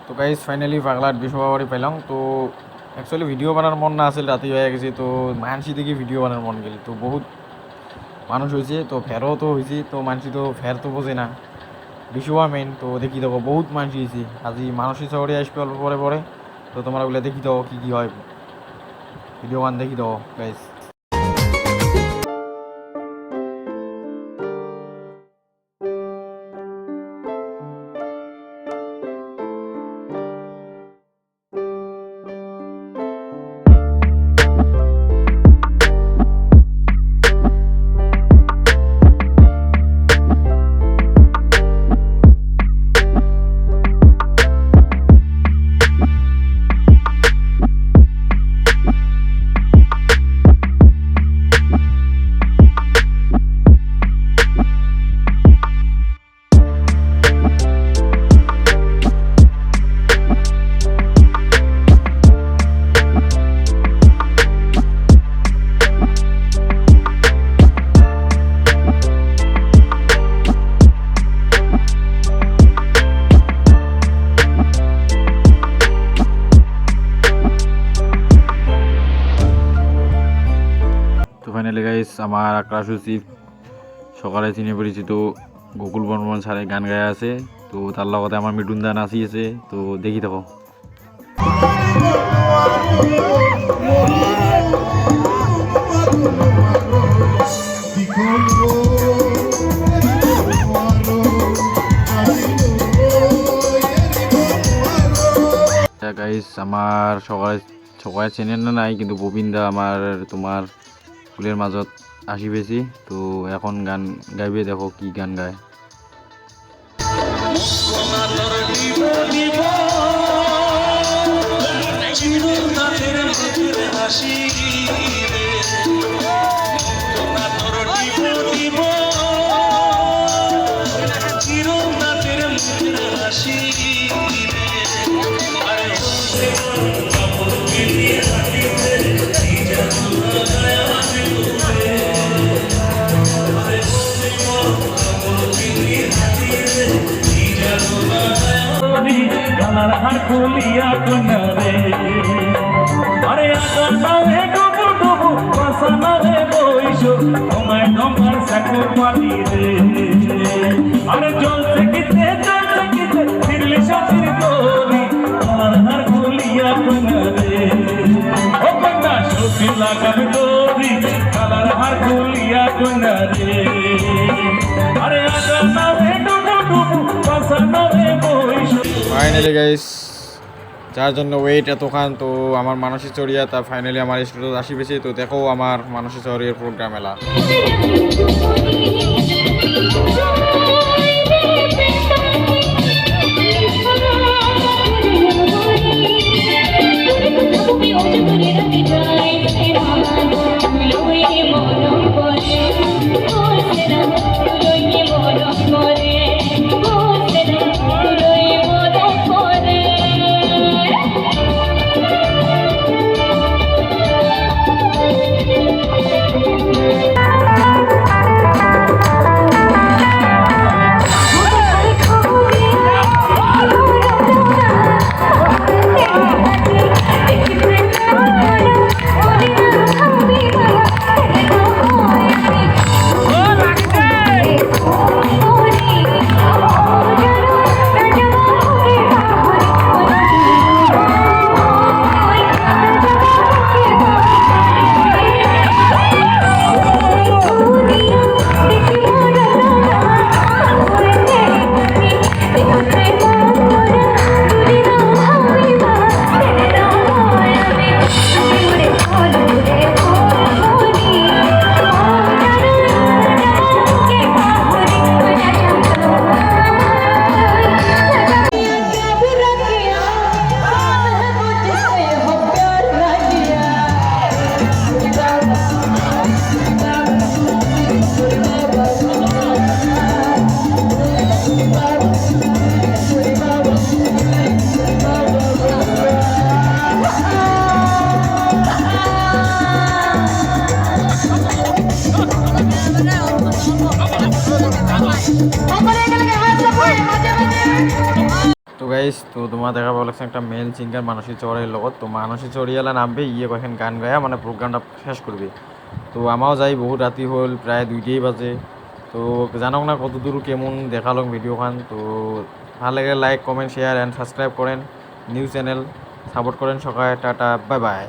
তো guys finally পাগলাট বিশ্ববাড়ি পাইলাম। তো অ্যাকচুয়ালি ভিডিও বানার মন না আসলে রাতি হয়ে গেছে, তো মানসি দেখি ভিডিও বানার মন গেল। তো বহুত মানুষ হয়েছে, তো ফেরও তো হয়েছে, তো মানসি তো ফের তো বোঝে না বিশুয়া মেন। তো দেখি দেখো বহুত মানুষ হয়েছে আজি মানসী শহরে আসবে অল্প পরে পরে। তো তোমরা বলে দেখি দাও কী কী হয়, ভিডিও বান দেখি দাও গাইজ। তো ফাইনালি গাইস আমার আক্রাশ উচিত সকালে চিনে পরিচিত গোকুল বর্মন স্যারে গান গায়ে আছে। তো তার লগতে আমার মিঠুন দা নাচিয়েছে। তো দেখি থাকো। গাইস আমার সকালে সকালে চেনেন না নাই, কিন্তু গোবিন্দা আমার তোমার ফুলের মাজত আসি পেয়েছি। তো এখন গান গাইবে, দেখো কি গান গায়। কালার খুলিয়া কুনারে আরে আকাশে ডুবু ডুবু বাসনারে বইসো তোমায় তোমার সাকু পানি রে আরে জলছে কিতে ফিরলি সাথীর তোরি কালার খুলিয়া কুনারে ও কন্যা সুখী লাগান তোরি কালার খুলিয়া কুনারে আরে আকাশে ডুবু ডুবু বাসনারে বইসো। ফাইনালি গাইস যার জন্য ওয়েট এতক্ষণ, তো আমার মানসী চড়িয়া তা ফাইনালি আমার স্টুডিও আসি পেয়েছে। তো দেখো আমার মানসী চড়িয়ার প্রোগ্রাম এলা। গাইস তো তোমার দেখা পাওয়া লাগছে একটা মেল সিঙ্গার মানসী চৌড়াইয়ের লগত তো মানসী চৌড়িয়ালা নামবে ইয়ে কখন গান গায়া মানে প্রোগ্রামটা শেষ করবে তো আমাও যাই বহুত রাতি হল প্রায় 2টাই বাজে তো জানক না কত দূর কেমন দেখালং ভিডিওখান তো ভালো লাগে like comment share and subscribe করেন নিউজ চ্যানেল সাপোর্ট করেন সকালে টাটা বাই বাই